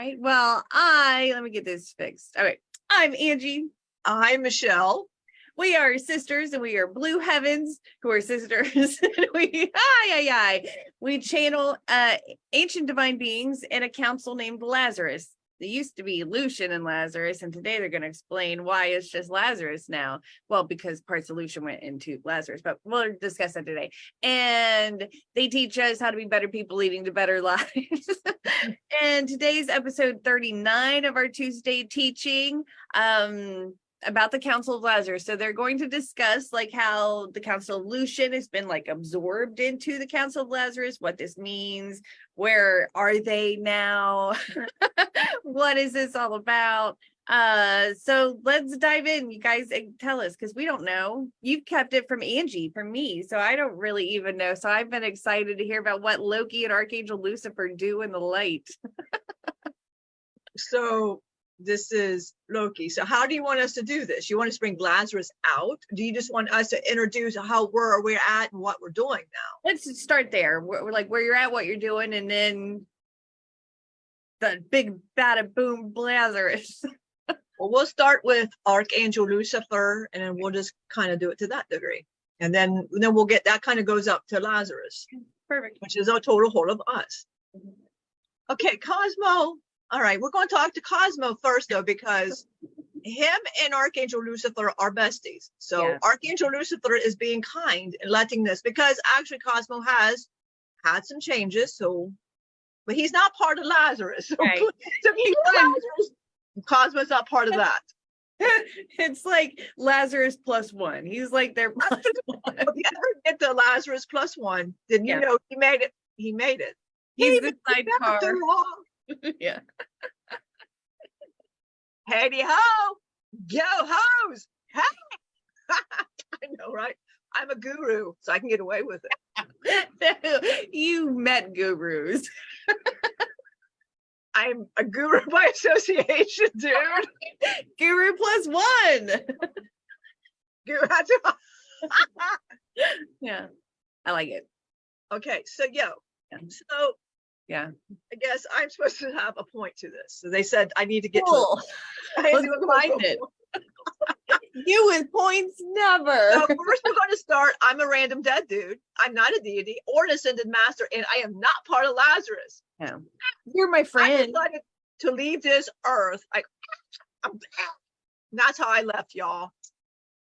right. Well, let me get this fixed. All right. I'm Angie. I'm Michelle. We are sisters and we are blue heavens who are sisters. We channel ancient divine beings in a council named Lazarus. They used to be Lucian and Lazarus, and today they're going to explain why it's just Lazarus now. Well, because parts of Lucian went into Lazarus, but we'll discuss that today. And they teach us how to be better people leading to better lives. And today's episode 39 of our Tuesday teaching. About the Council of Lazarus. So they're going to discuss like how the Council of Lucian has been like absorbed into the Council of Lazarus, what this means, where are they now? What is this all about? So let's dive in, you guys, and tell us, because we don't know. You've kept it from Angie, from me, so I don't really even know. So I've been excited to hear about what Loki and Archangel Lucifer do in the light. So this is Loki. So how do you want us to do this? You want us to bring Lazarus out? Do you just want us to introduce how we're at and what we're doing now? Let's start there. We're like where you're at, what you're doing, and then the big bada boom Lazarus. Well, we'll start with Archangel Lucifer, and then we'll just kind of do it to that degree. And then we'll get that kind of goes up to Lazarus. Perfect. Which is a total whole of us. Okay, Cosmo. All right, we're going to talk to Cosmo first, though, because him and Archangel Lucifer are besties. So yeah. Archangel Lucifer is being kind and letting this, because actually Cosmo has had some changes. So, but he's not part of Lazarus. So, right. So he's Lazarus. Cosmo's not part of that. It's like Lazarus plus one. He's like their plus one. If you ever get to Lazarus plus one, then you know he made it. He made it. He's the sidecar. Yeah. Heady ho, go hoes. Hey. I know, right? I'm a guru, so I can get away with it. You met gurus. I'm a guru by association, dude. Guru plus one. Guru. Yeah, I like it. Okay, so yeah. I guess I'm supposed to have a point to this. So they said I need to get cool. Let's find it. You with points never. So first we're going to start. I'm a random dead dude. I'm not a deity or an ascended master, and I am not part of Lazarus. Yeah. You're my friend. I decided to leave this earth. That's how I left, y'all.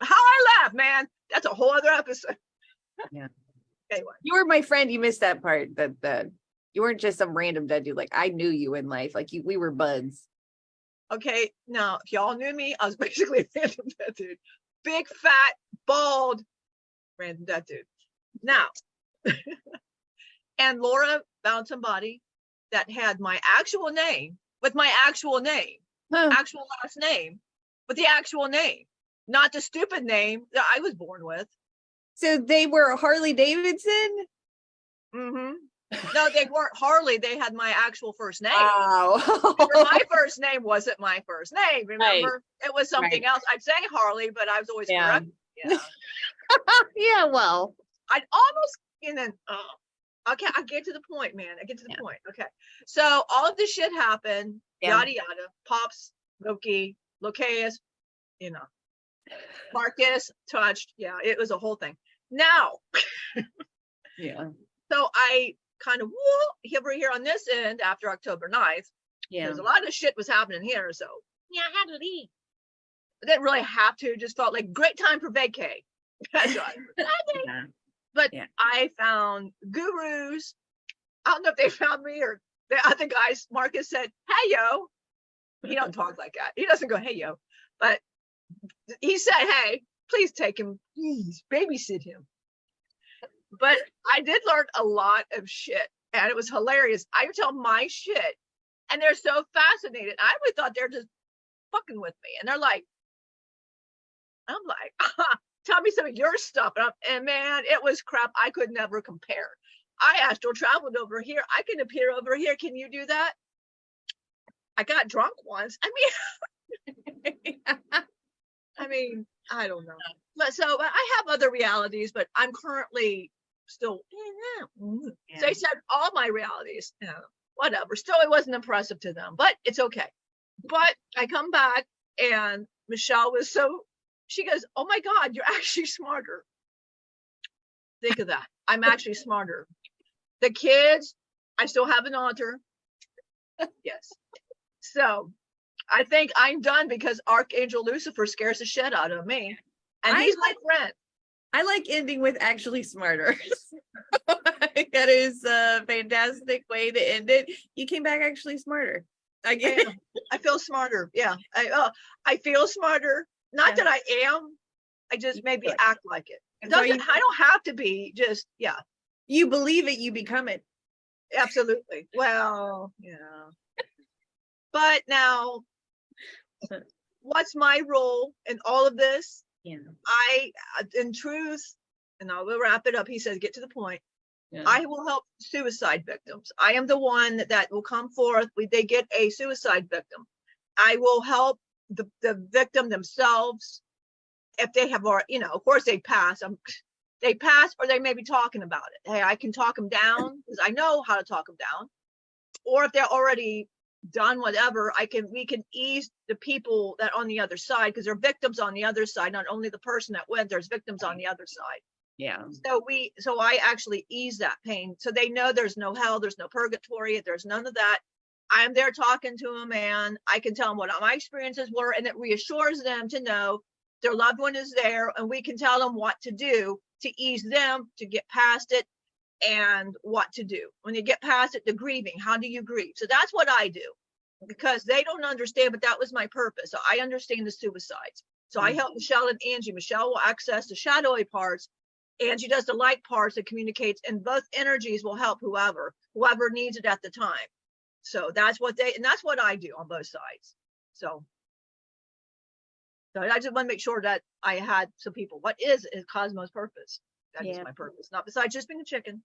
How I left, man. That's a whole other episode. Yeah. Anyway. You were my friend. You missed that part. That you weren't just some random dead dude. Like I knew you in life. Like we were buds. Okay, now if y'all knew me, I was basically a random dead dude. Big, fat, bald, random dead dude. Now, and Laura found somebody that had my actual name, with my actual name, actual last name, with the actual name, not the stupid name that I was born with. So they were Harley Davidson? Mm-hmm. No, they weren't Harley. They had my actual first name. Oh. My first name wasn't my first name. Remember, right. It was something else. I'd say Harley, but I was always correct. Yeah. Yeah. Well, I'd almost, okay, I get to the point, man. I get to the point. Okay. So all of this shit happened, yada, yada, Pops, Loki, Locaeus, Marcus touched. Yeah, it was a whole thing. Now, yeah. So I kind of over here on this end after October 9th. Yeah. Because a lot of shit was happening here. So yeah, I had to leave. I didn't really have to, just felt like great time for vacay. That's right. Yeah. But I found gurus. I don't know if they found me or the other guys. Marcus said, hey, yo. He don't talk like that. He doesn't go, hey, yo. But he said, hey, please take him. Please babysit him. But I did learn a lot of shit, and it was hilarious. I would tell my shit, and they're so fascinated. I would thought they're just fucking with me, and they're like, I'm like, tell me some of your stuff. And man, it was crap. I could never compare. I astral traveled over here. I can appear over here. Can you do that? I got drunk once. I mean, I don't know. But so I have other realities, but I'm currently still. So I said all my realities. whatever. Still, it wasn't impressive to them, but it's okay. But I come back and Michelle was she goes, oh my God, you're actually smarter. Think of that. I'm actually smarter. The kids, I still have an altar. Yes. So I think I'm done because Archangel Lucifer scares the shit out of me. And he's my friend. I like ending with actually smarter. That is a fantastic way to end it. You came back actually smarter. I get it. I feel smarter. Yeah. I feel smarter. Not that I am. I just maybe act like it. I don't have to be just, yeah. You believe it, you become it. Absolutely. Well, yeah. But now, what's my role in all of this? Yeah. In truth, and I will wrap it up. He says, get to the point. Yeah. I will help suicide victims. I am the one that will come forth. They get a suicide victim. I will help the victim themselves. If they have, or of course they pass. They pass, or they may be talking about it. Hey, I can talk them down because I know how to talk them down. Or if they're already done whatever, we can ease the people that on the other side, because there are victims on the other side. Not only the person that went, there's victims on the other side. Yeah. So I actually ease that pain. So they know there's no hell, there's no purgatory, there's none of that. I'm there talking to them, and I can tell them what my experiences were, and it reassures them to know their loved one is there, and we can tell them what to do to ease them to get past it, and what to do when they get past it. The grieving, how do you grieve? So that's what I do, because they don't understand, but that was my purpose. So I understand the suicides. So I help Michelle and Angie. Michelle will access the shadowy parts. Angie does the light parts that communicates, and both energies will help whoever needs it at the time. So that's what I do on both sides. So I just want to make sure that I had some people. What is Cosmo's purpose? That is my purpose, not besides just being a chicken.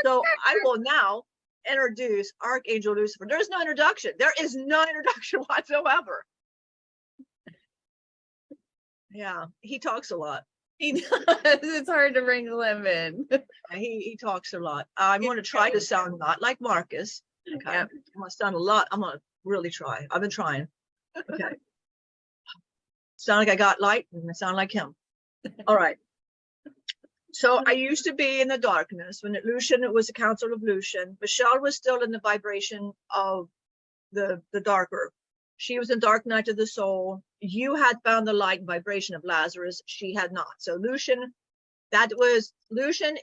So I will now introduce Archangel Lucifer. There's no introduction. There is no introduction whatsoever. Yeah, he talks a lot. He does. It's hard to bring them in. He talks a lot. I'm going to try to sound not like Marcus. Okay. Yeah. I'm going to sound a lot. I'm going to really try. I've been trying. Okay. Sound like I got light, and I sound like him. All right. So I used to be in the darkness. When Lucian, it was the Council of Lucian. Michelle was still in the vibration of the darker. She was in dark night of the soul. You had found the light vibration of Lazarus. She had not. So Lucian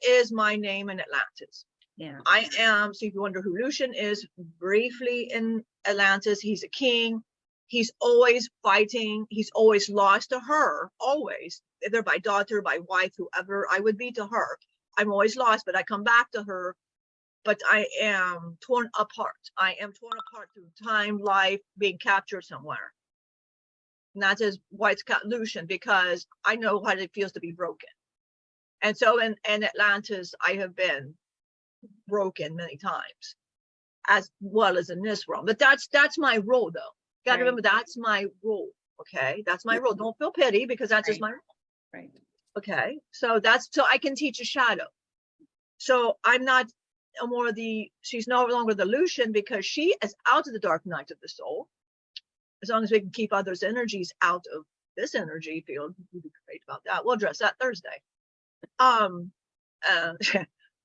is my name in Atlantis. Yeah. I am. So if you wonder who Lucian is, briefly in Atlantis, he's a king. He's always fighting. He's always lost to her, always, either by daughter, by wife, whoever I would be to her. I'm always lost, but I come back to her. But I am torn apart. I am torn apart through time, life, being captured somewhere. And that is why it's Lucian, because I know what it feels to be broken. And so in Atlantis, I have been broken many times, as well as in this realm. But that's my role, though. You got to remember, that's my role. Okay, that's my role. Don't feel pity, because that's just my role. Right. Okay, so I can teach a shadow. So I'm not she's no longer the Lucian, because she is out of the dark night of the soul. As long as we can keep others' energies out of this energy field, we'd be great about that. We'll address that Thursday.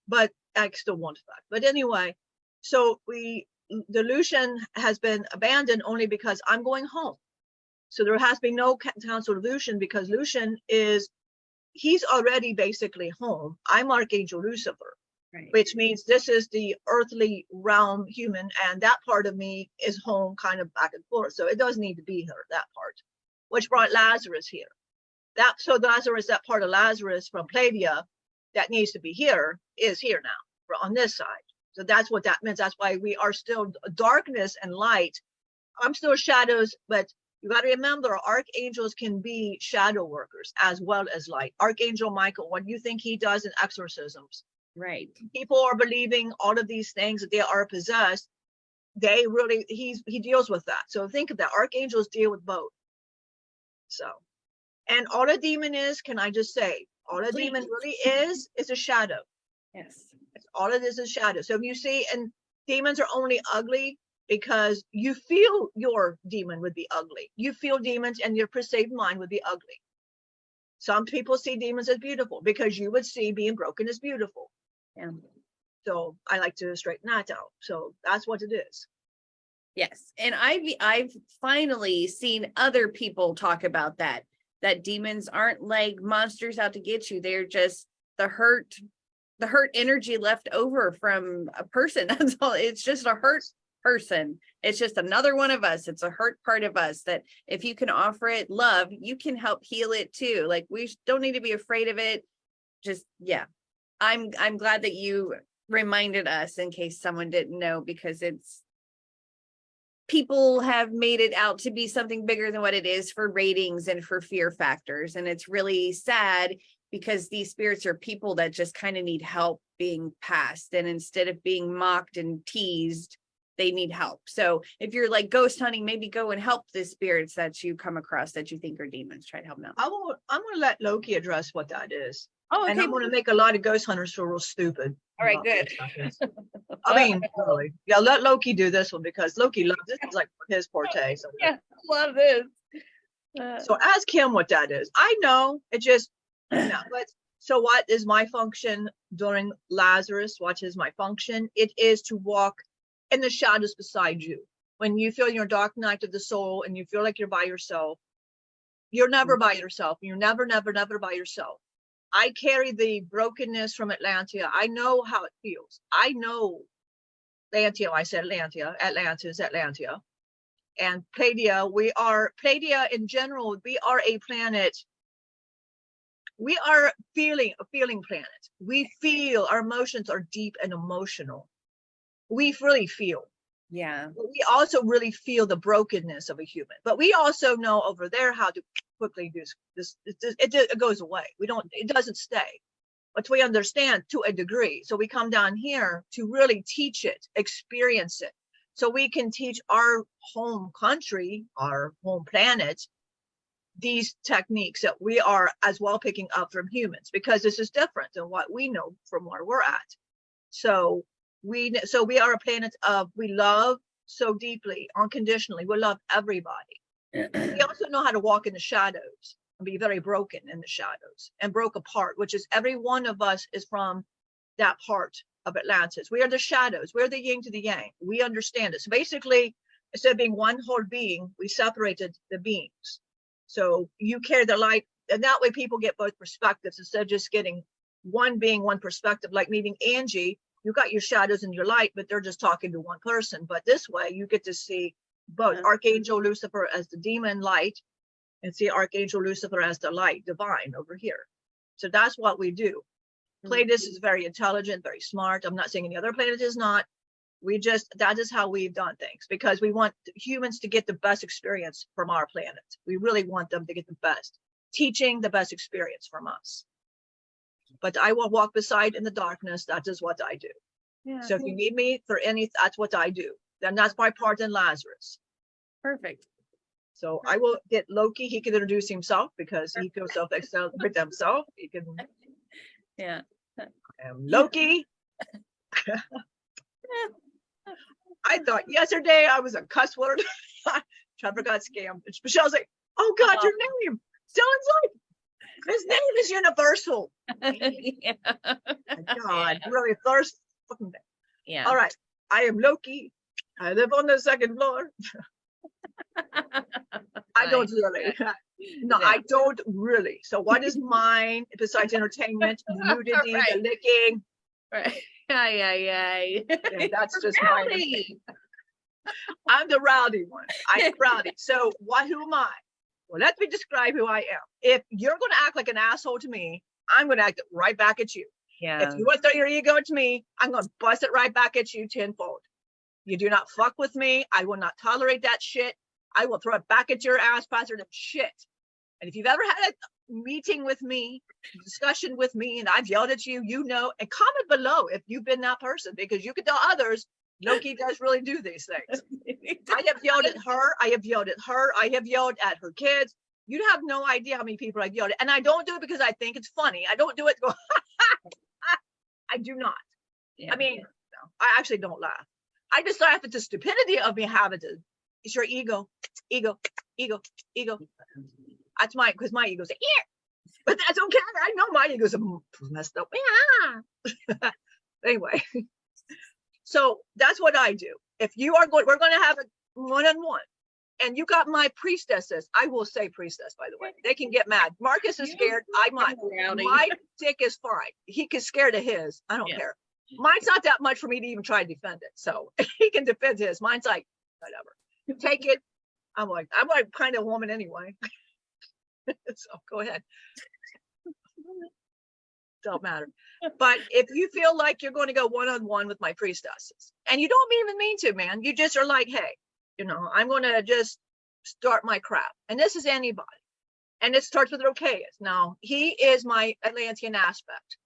But I still want that. But anyway, so the Lucian has been abandoned only because I'm going home. So there has been no Council of Lucian, because Lucian he's already basically home. I'm Archangel Lucifer. Right. Which means this is the earthly realm, human, and that part of me is home, kind of back and forth. So it does need to be here, that part, which brought Lazarus here. Lazarus, that part of Lazarus from Plavia that needs to be here, is here now on this side. So that's what that means. That's why we are still darkness and light. I'm still shadows, but you got to remember, archangels can be shadow workers as well as light. Archangel Michael, what do you think he does in exorcisms? Right. People are believing all of these things, that they are possessed. He deals with that. So think of that. Archangels deal with both. So, and all a demon is, can I just say, all a demon really is a shadow. Yes. All it is shadow. So if you see, and Demons are only ugly because you feel your demon would be ugly. You feel demons and your perceived mind would be ugly. Some people see demons as beautiful because you would see being broken as beautiful. Yeah. So I like to straighten that out. So that's what it is. Yes. And I've finally seen other people talk about that demons aren't like monsters out to get you. They're just the hurt energy left over from a person. That's all. It's just a hurt person. It's just another one of us. It's a hurt part of us that if you can offer it love, you can help heal it too. Like, we don't need to be afraid of it. Just, yeah. I'm glad that you reminded us in case someone didn't know, because people have made it out to be something bigger than what it is for ratings and for fear factors. And it's really sad because these spirits are people that just kind of need help being passed. And instead of being mocked and teased, they need help. So if you're like ghost hunting, maybe go and help the spirits that you come across that you think are demons. Try to help them out. I'm going to let Loki address what that is. Oh, okay. And I'm going to make a lot of ghost hunters feel real stupid. All right, good. I mean, really. Yeah, let Loki do this one because Loki loves this. Is like his forte. So yeah, love this. So ask him what that is. I know it just, no, but so what is my function during Lazarus? What is my function? It is to walk in the shadows beside you. When you feel your dark night of the soul and you feel like you're by yourself, you're never by yourself. You're never by yourself. I carry the brokenness from Atlantia. I know how it feels. I know Atlantia. I said Atlantia. Atlantis, Atlantia. And Pleidia. Pleidia in general, we are a planet. We are a feeling planet. We feel, our emotions are deep and emotional. We really feel. Yeah. But we also really feel the brokenness of a human. But we also know over there how to quickly do this. It goes away. It doesn't stay. But we understand to a degree. So we come down here to really teach it, experience it. So we can teach our home country, our home planet, these techniques that we are as well picking up from humans, because this is different than what we know from where we're at. So we are a planet of, we love so deeply, unconditionally. We love everybody. We also know how to walk in the shadows and be very broken in the shadows and broke apart, which is every one of us is from that part of Atlantis. We are the shadows. We're the yin to the yang. We understand it. So basically, instead of being one whole being, we separated the beings. So you carry the light, and that way people get both perspectives instead of just getting one being, one perspective. Like meeting Angie, you got your shadows and your light, but they're just talking to one person. But this way you get to see both Archangel Lucifer as the demon light and see Archangel Lucifer as the light, divine over here. So that's what we do. Planet is very intelligent, very smart. I'm not saying any other planet is not. That is how we've done things, because we want humans to get the best experience from our planet. We really want them to get the best, teaching the best experience from us. But I will walk beside in the darkness. That is what I do. Yeah. So if you need me for any, that's what I do. Then that's my part in Lazarus. Perfect. So I will get Loki. He can introduce himself because he feels self-excellent with himself. He can. Yeah. Loki. I thought yesterday I was a cuss word. Trevor got scammed. Michelle's like, "Oh God, your name sounds like his name is universal." Yeah. God, really thirst. Yeah. All right. I am Loki. I live on the second floor. I don't really. No, I don't really. So what is mine besides entertainment, the nudity, the licking? Right. Yeah, that's just mine. I'm the rowdy one. I'm rowdy. So who am I? Well, let me describe who I am. If you're going to act like an asshole to me, I'm going to act right back at you. Yeah. If you want to throw your ego at me, I'm going to bust it right back at you tenfold. You do not fuck with me. I will not tolerate that shit. I will throw it back at your ass, faster than shit. And if you've ever had a meeting with me, discussion with me, and I've yelled at you, you know, and comment below if you've been that person, because you can tell others, Loki does really do these things. I have yelled at her. I have yelled at her. I have yelled at her kids. You have no idea how many people I've yelled at. And I don't do it because I think it's funny. I don't do it to go, I do not. Yeah. I mean, no, I actually don't laugh. I just laugh at the stupidity of me having to. It's your ego. That's mine, because my ego's like, yeah. But that's okay. I know my ego's messed up. Yeah. Anyway, so that's what I do. If you are going, we're going to have a one-on-one. And you got my priestesses. I will say priestess, by the way. They can get mad. Marcus is scared. I might. My dick is fine. He gets scared of his. I don't care. Mine's not that much for me to even try to defend it. So he can defend his. Mine's like, whatever. Take it. I'm like kind of woman anyway. So go ahead. Don't matter. But if you feel like you're going to go one-on-one with my priestesses, and you don't even mean to, man, you just are like, hey, you know, I'm going to just start my crap. And this is anybody. And it starts with Rokeus. Now, he is my Atlantean aspect.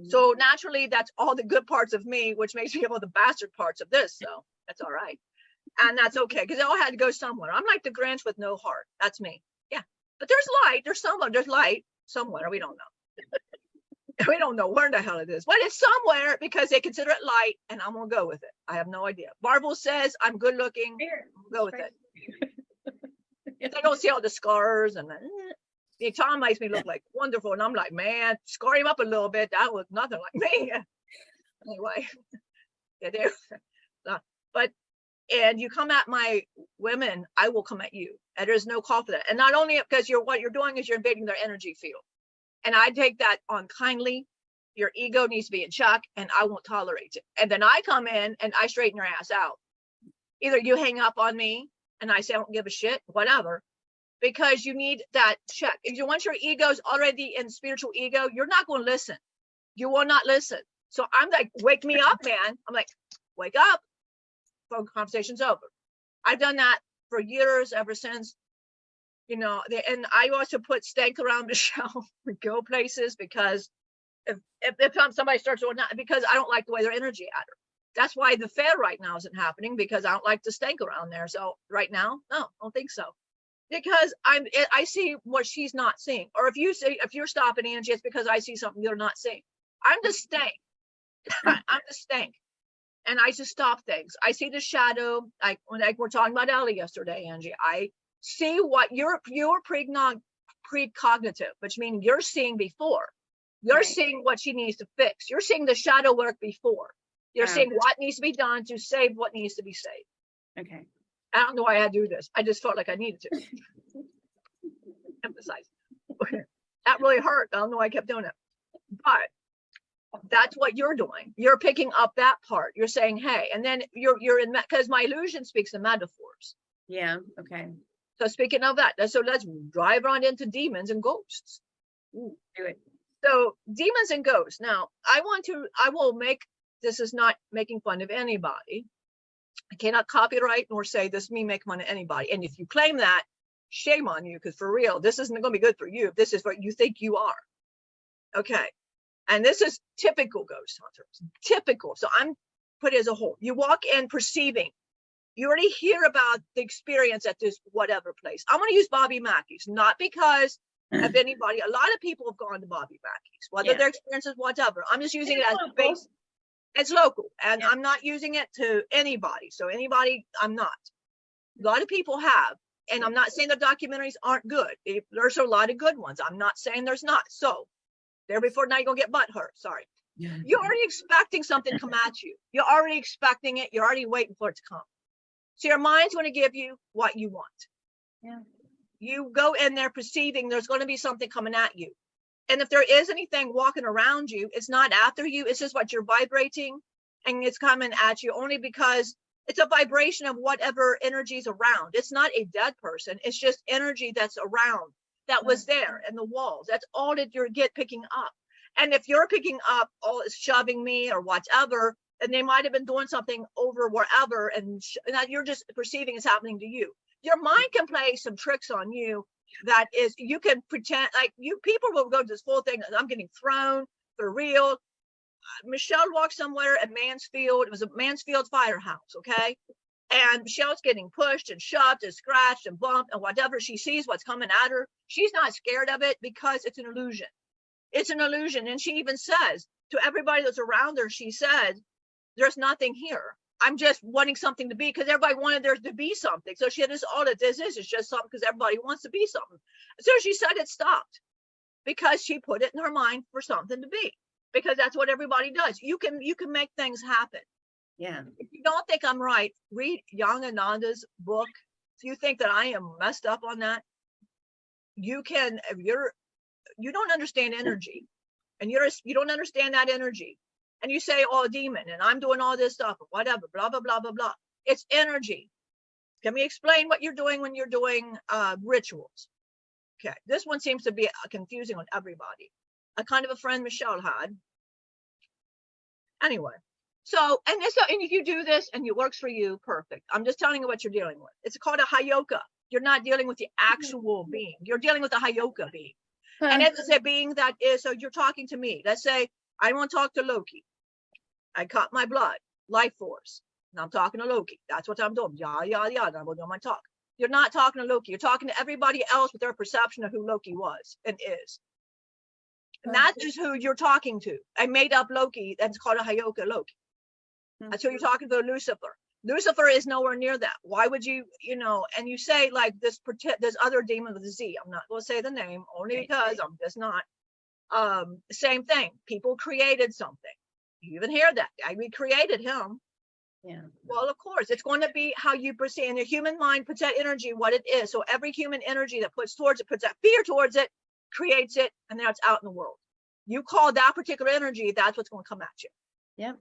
So naturally, that's all the good parts of me, which makes me all the bastard parts of this. So that's all right. And that's okay, because it all had to go somewhere. I'm like the Grinch with no heart. That's me. Yeah. But there's light. There's light somewhere. We don't know. We don't know where the hell it is. But it's somewhere because they consider it light, and I'm going to go with it. I have no idea. Marvel says I'm good looking. Go with it. They don't see all the scars and Tom makes me look like wonderful, and I'm like, man, scar him up a little bit. That was nothing like me. Anyway, but and you come at my women, I will come at you, and there's no call for that. And not only because what you're doing is you're invading their energy field, and I take that on kindly. Your ego needs to be in check, and I won't tolerate it. And then I come in and I straighten your ass out. Either you hang up on me and I say I don't give a shit, whatever. Because you need that check. If you want your ego's already in spiritual ego, you're not going to listen. You will not listen. So I'm like, wake me up, man. I'm like, wake up. Phone conversation's over. I've done that for years, ever since, you know, and I also put stank around Michelle to go places, because if somebody starts doing that, because I don't like the way their energy at her. That's why the fair right now isn't happening, because I don't like the stank around there. So right now, no, I don't think so. Because I see what she's not seeing. Or if you're stopping Angie, it's because I see something you're not seeing. I'm the stank. I'm the stank. And I just stop things. I see the shadow. Like we're talking about Ellie yesterday, Angie. I see what you're precognitive, which means you're seeing before. You're seeing what she needs to fix. You're seeing the shadow work before. You're seeing what needs to be done to save what needs to be saved. Okay. I don't know why I do this. I just felt like I needed to emphasize. That really hurt. I don't know why I kept doing it. But that's what you're doing. You're picking up that part. You're saying, hey, and then you're in, because my illusion speaks in metaphors. Yeah. Okay. So speaking of that, so let's drive on into demons and ghosts. Ooh, do it. So demons and ghosts. Now, this is not making fun of anybody. I cannot copyright nor say this is me making fun of anybody. And if you claim that, shame on you, because for real, this isn't going to be good for you if this is what you think you are. Okay. And this is typical ghost hunters. Typical. So I'm put it as a whole. You walk in perceiving. You already hear about the experience at this whatever place. I'm going to use Bobby Mackey's, not because of anybody. A lot of people have gone to Bobby Mackey's, whether their experience is whatever. I'm just using it as a base. It's local, and I'm not using it to anybody. So anybody, I'm not. A lot of people have, and I'm not saying the documentaries aren't good. There's a lot of good ones. I'm not saying there's not. So there before now you're going to get butt hurt. Sorry. Yeah. You're already expecting something to come at you. You're already expecting it. You're already waiting for it to come. So your mind's going to give you what you want. Yeah. You go in there perceiving there's going to be something coming at you. And if there is anything walking around you, it's not after you. It's just what you're vibrating, and it's coming at you only because it's a vibration of whatever energy's around. It's not a dead person. It's just energy that's around, that was there in the walls. That's all that you're picking up. And if you're picking up, oh, it's shoving me or whatever, and they might have been doing something over wherever, and that you're just perceiving is happening to you. Your mind can play some tricks on you. That is, you can pretend like people will go to this full thing. I'm getting thrown for real. Michelle walked somewhere at Mansfield. It was a Mansfield firehouse. Okay. And Michelle's getting pushed and shoved and scratched and bumped and whatever. She sees what's coming at her. She's not scared of it because it's an illusion. It's an illusion. And she even says to everybody that's around her, she said, there's nothing here. I'm just wanting something to be because everybody wanted there to be something. So she had this, all that this is just something because everybody wants to be something. So she said it stopped because she put it in her mind for something to be, because that's what everybody does. You can make things happen. Yeah. If you don't think I'm right, read Young Ananda's book. If you think that I am messed up on that, you can, if you don't understand energy, and you don't understand that energy, and you say, oh, demon, and I'm doing all this stuff, or whatever, blah, blah, blah, blah, blah. It's energy. Can we explain what you're doing when you're doing rituals? Okay, this one seems to be confusing on everybody. A kind of a friend Michelle had. Anyway, so if you do this and it works for you, perfect. I'm just telling you what you're dealing with. It's called a Hayoka. You're not dealing with the actual being. You're dealing with a Hayoka being. And it's a being that is, so you're talking to me. Let's say I want to talk to Loki. I cut my blood, life force. And I'm talking to Loki. That's what I'm doing. Yeah. I'm doing my talk. You're not talking to Loki. You're talking to everybody else with their perception of who Loki was and is. And that is who you're talking to. I made up Loki. That's called a Hayoka Loki. That's who you're talking to, Lucifer. Lucifer is nowhere near that. Why would you, and you say like this other demon with a Z. I'm not going to say the name only because I'm just not. Same thing. People created something. You even hear that. We created him. Yeah. Well, of course, it's going to be how you perceive. And the human mind puts that energy what it is. So every human energy that puts towards it, puts that fear towards it, creates it, and now it's out in the world. You call that particular energy, that's what's going to come at you. Yeah.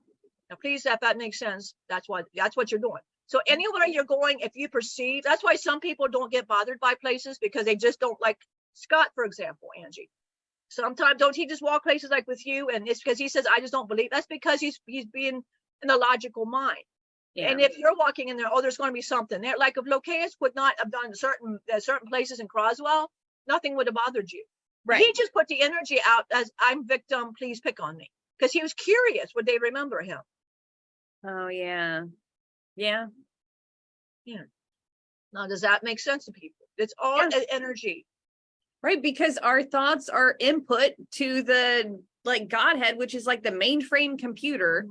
Now, please, if that makes sense, that's what you're doing. So anywhere you're going, if you perceive, that's why some people don't get bothered by places because they just don't like Scott, for example, Angie. Sometimes don't he just walk places like with you, and it's because he says, I just don't believe. That's because he's being in the logical mind. Yeah. And if you're walking in there, oh, there's going to be something there. Like if Locaus would not have done certain places in Croswell, nothing would have bothered you. Right. He just put the energy out as I'm victim, please pick on me. Because he was curious, would they remember him? Oh, yeah. Yeah. Yeah. Now, does that make sense to people? It's all energy. Right, because our thoughts are input to the Godhead, which is like the mainframe computer,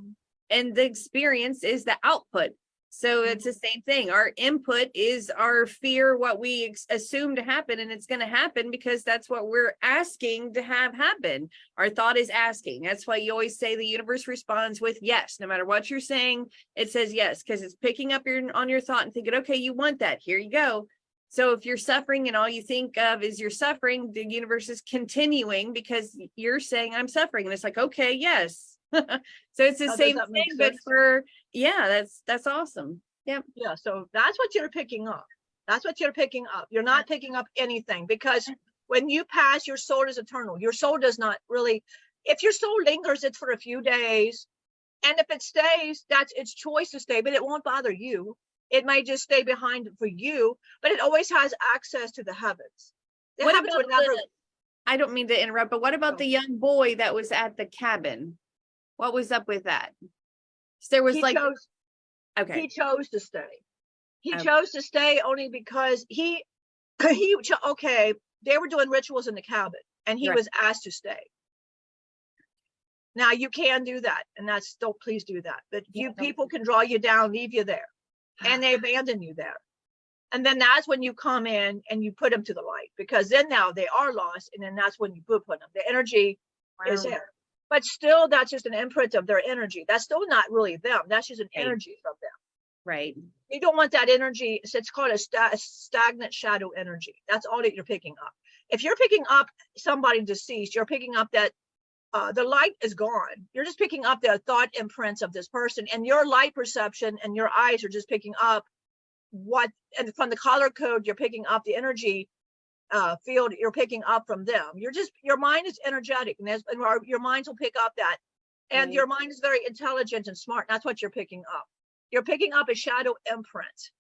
and the experience is the output. So it's the same thing. Our input is our fear, what we assume to happen, and it's going to happen because that's what we're asking to have happen. Our thought is asking. That's why you always say the universe responds with yes. No matter what you're saying, it says yes, because it's picking up on your thought and thinking, okay, you want that. Here you go. So if you're suffering and all you think of is you're suffering, the universe is continuing because you're saying I'm suffering. And it's like, okay, yes. So it's the same thing, but for, that's awesome. Yeah. Yeah. So that's what you're picking up. That's what you're picking up. You're not picking up anything because when you pass, your soul is eternal. Your soul does not really, if your soul lingers, it's for a few days. And if it stays, that's its choice to stay, but it won't bother you. It may just stay behind for you, but it always has access to the heavens. I don't mean to interrupt, but what about the young boy that was at the cabin? What was up with that? So there was he chose to stay. He chose to stay only because they were doing rituals in the cabin and he was asked to stay. Now you can do that, and don't please do that. But people can draw you down, leave you there. And they abandon you there. And then that's when you come in and you put them to the light, because then now they are lost. And then that's when you put them. The energy is there. But still, that's just an imprint of their energy. That's still not really them. That's just an energy from them. Right. You don't want that energy. It's called a stagnant shadow energy. That's all that you're picking up. If you're picking up somebody deceased, you're picking up that the light is gone. You're just picking up the thought imprints of this person, and your light perception and your eyes are just picking up and from the color code, you're picking up the energy field you're picking up from them. Your mind is energetic, and your minds will pick up that. And your mind is very intelligent and smart. That's what you're picking up. You're picking up a shadow imprint.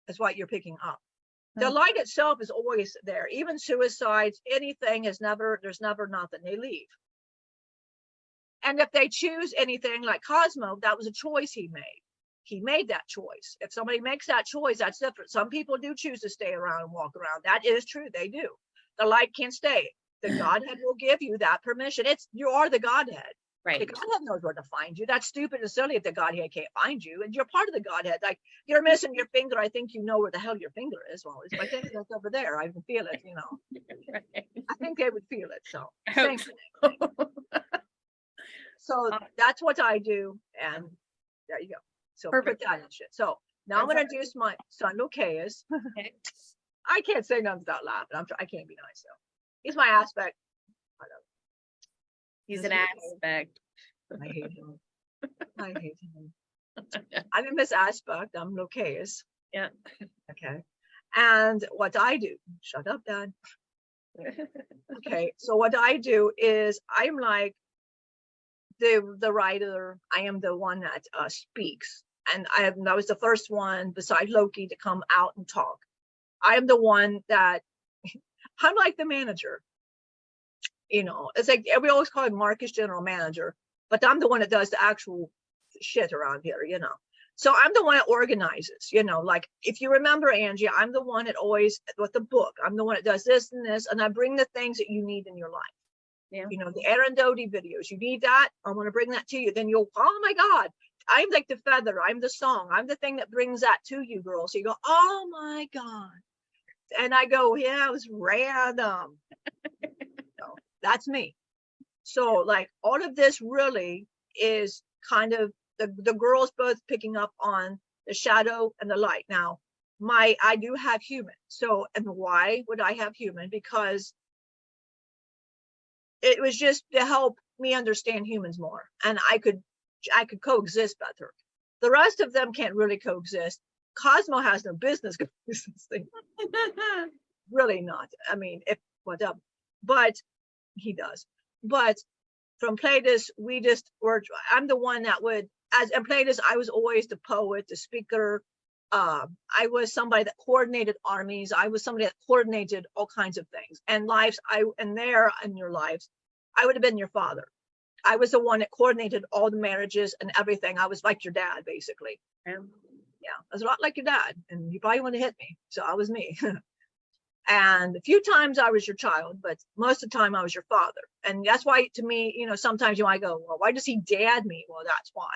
That's what you're picking up. The light itself is always there. Even suicides, anything there's never nothing. They leave. And if they choose anything like Cosmo, that was a choice he made. He made that choice. If somebody makes that choice, that's different. Some people do choose to stay around and walk around. That is true. They do. The light can't stay. The Godhead will give you that permission. You are the Godhead. Right. The Godhead knows where to find you. That's stupid and silly if the Godhead can't find you. And you're part of the Godhead. Like, you're missing your finger. I think you know where the hell your finger is. Well, it's my finger that's over there. I can feel it, you know. Right. I think they would feel it. So, same thing. So that's what I do. And there you go. So perfect. Put that in shit. So now I'm going to introduce my son, Lokius. Okay. I can't say nothing without laughing. I can't be nice, though. He's my aspect. I know. He's an aspect. I hate him. I hate him. I'm in this aspect. I'm Lokius. Yeah. Okay. And what I do, shut up, Dad. Okay. So what I do is I'm like the writer. I am the one that speaks. And I was the first one beside Loki to come out and talk. I am the one that, I'm like the manager. You know, it's like we always call it Marcus general manager, but I'm the one that does the actual shit around here, you know. So I'm the one that organizes, you know, like if you remember, Angie, I'm the one that always, with the book, I'm the one that does this and this, and I bring the things that you need in your life. Yeah. You know, the Aaron Doty videos, you need that, I want to bring that to you. Then you'll, oh my God, I'm like the feather, I'm the song, I'm the thing that brings that to you, girl. So you go, oh my God. And I go, yeah, it was random. So that's me. So like all of this really is kind of the girls both picking up on the shadow and the light. Now, I do have human. So, and why would I have human? Because it was just to help me understand humans more, and I could coexist better. The rest of them can't really coexist. Cosmo has no business coexisting. Really not. I mean, if whatever, but he does. But from Platus, we just were. I'm the one that would, as in Platus, I was always the poet, the speaker. I was somebody that coordinated armies. I was somebody that coordinated all kinds of things and lives. In your lives, I would have been your father. I was the one that coordinated all the marriages and everything. I was like your dad, basically. Yeah, I was a lot like your dad, and you probably want to hit me. So I was me. And a few times I was your child, but most of the time I was your father. And that's why, to me, you know, sometimes you might go, well, why does he dad me? Well, that's why.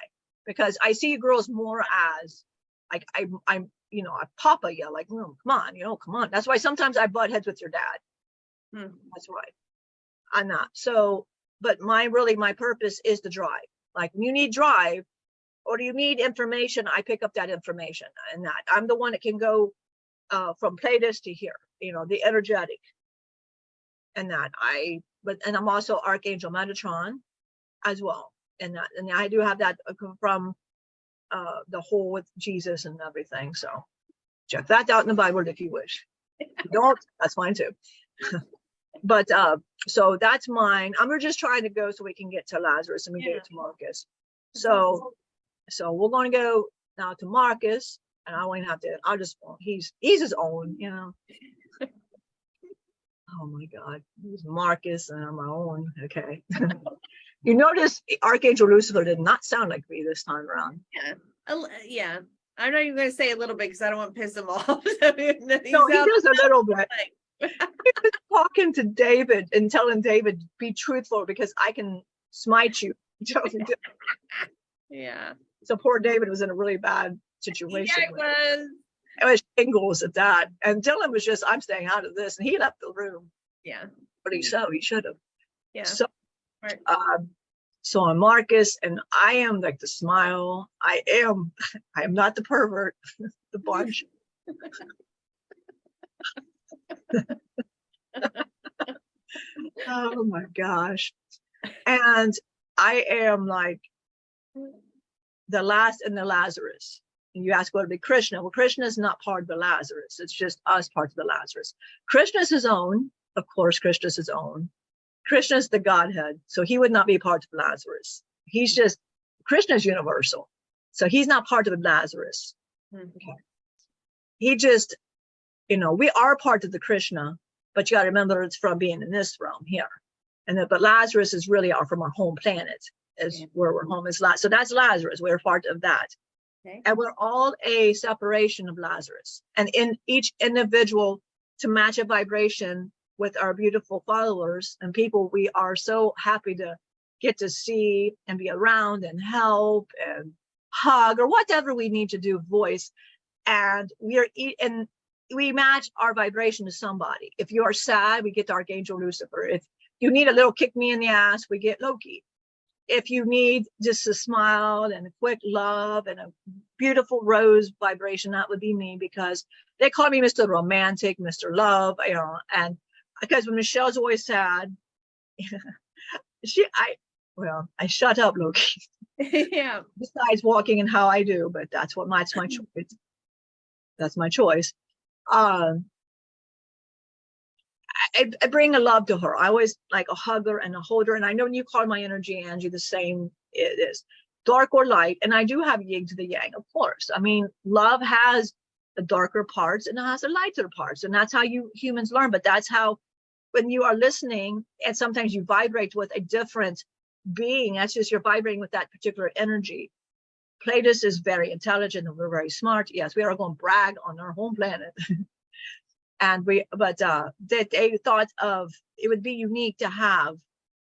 Because I see girls more as, like, I'm, you know, I papa you, like, oh, come on, you know, come on. That's why sometimes I butt heads with your dad. That's right. I'm not. So, but my purpose is to drive. Like, when you need drive, or do you need information, I pick up that information. And that I'm the one that can go from Platus to here, you know, the energetic. And that and I'm also Archangel Metatron as well. And I do have that from the whole with Jesus and everything. So check that out in the Bible if you wish. If you don't, that's fine too. But so that's mine. I'm just trying to go so we can get to Lazarus and we get to Marcus. So we're going to go now to Marcus, and I won't have to. He's his own, you know. Oh my God, he's Marcus, and I'm my own. Okay. You notice Archangel Lucifer did not sound like me this time around. Yeah. I'm not even going to say a little bit because I don't want to piss him off. No, he does a little bit. He was talking to David and telling David, be truthful because I can smite you. Yeah. So poor David was in a really bad situation. Yeah, it was shingles at that. And Dylan was just, I'm staying out of this. And he left the room. Yeah. But he should have. Yeah. So, right. So I'm Marcus, and I am like the smile. I am not the pervert, the bunch. Oh my gosh. And I am like the last in the Lazarus. And you ask what would be Krishna. Well, Krishna is not part of the Lazarus. It's just us part of the Lazarus. Krishna is his own. Of course, Krishna is his own. Krishna is the Godhead. So he would not be part of Lazarus. He's just, Krishna is universal. So he's not part of the Lazarus. Okay. He just, you know, we are part of the Krishna, but you got to remember it's from being in this realm here. But Lazarus is really from our home planet, is where we're home is. So that's Lazarus. We're part of that. Okay. And we're all a separation of Lazarus. And in each individual, to match a vibration with our beautiful followers and people, we are so happy to get to see and be around and help and hug or whatever we need to do, voice. And we match our vibration to somebody. If you are sad, we get Archangel Lucifer. If you need a little kick me in the ass, we get Loki. If you need just a smile and a quick love and a beautiful rose vibration, that would be me, because they call me Mr. Romantic, Mr. Love, you know. And because when Michelle's always sad, I shut up, Loki. Yeah. Besides walking and how I do, but that's my choice. That's my choice. I bring a love to her. I always like a hugger and a holder. And I know you call my energy, Angie, the same. It is dark or light. And I do have yin to the yang, of course. I mean, love has the darker parts and it has the lighter parts. And that's how you humans learn. But that's how, when you are listening, and sometimes you vibrate with a different being, that's just you're vibrating with that particular energy. Platus is very intelligent and we're very smart. Yes, we are going to brag on our home planet. And they thought of it would be unique to have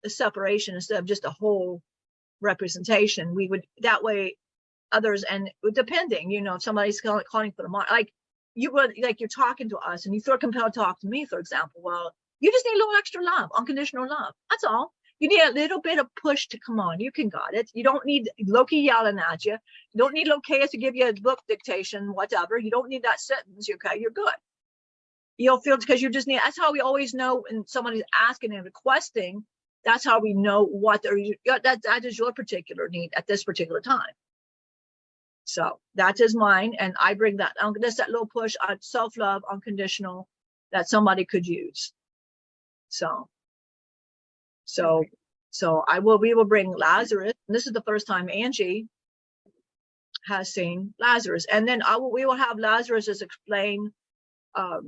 a separation instead of just a whole representation. We would that way others, and depending, you know, if somebody's calling for the mark, like you would, like you're talking to us and you feel compelled to talk to me, for example. Well, you just need a little extra love, unconditional love. That's all. You need a little bit of push to come on. You can got it. You don't need Loki yelling at you. You don't need Locaus to give you a book dictation, whatever. You don't need that sentence. Okay, you're good. You'll feel, because you just need, that's how we always know when somebody's asking and requesting, that's how we know what that is your particular need at this particular time. So that is mine. And I bring that, just that little push on self-love, unconditional, that somebody could use. So we will bring Lazarus. And this is the first time Angie has seen Lazarus. And then we will have Lazarus just explain how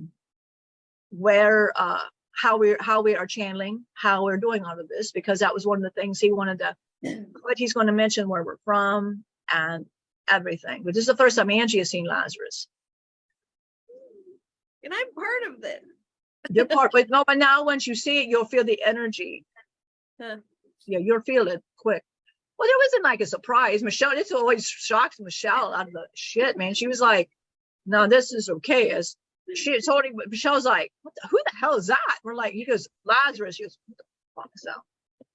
we are channeling, how we're doing all of this, because that was one of the things he wanted to, but he's going to mention where we're from and everything. But this is the first time Angie has seen Lazarus. And I'm part of it. You're part, but now once you see it, you'll feel the energy. Huh. Yeah, you'll feel it quick. Well, there wasn't like a surprise. Michelle, this always shocks Michelle out of the shit, man. She was like, no, this is okay. As she told him, Michelle's like, who the hell is that? We're like, he goes, Lazarus. She goes, what the fuck is that?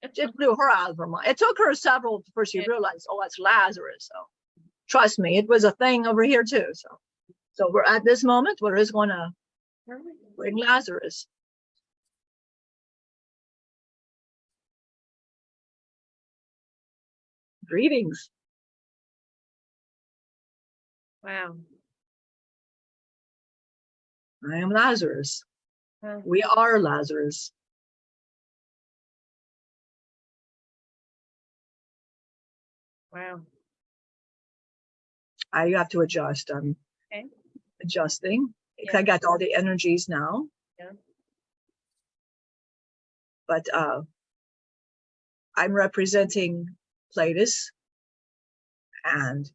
It just blew her out of her mind. It took her several before she realized, oh, that's Lazarus. So trust me, it was a thing over here too. So we're at this moment, we're just going to bring Lazarus. Greetings. Wow. I am Lazarus. We are Lazarus. Wow. I have to adjust. I'm adjusting. Yeah. I got all the energies now. Yeah. But I'm representing Platus, and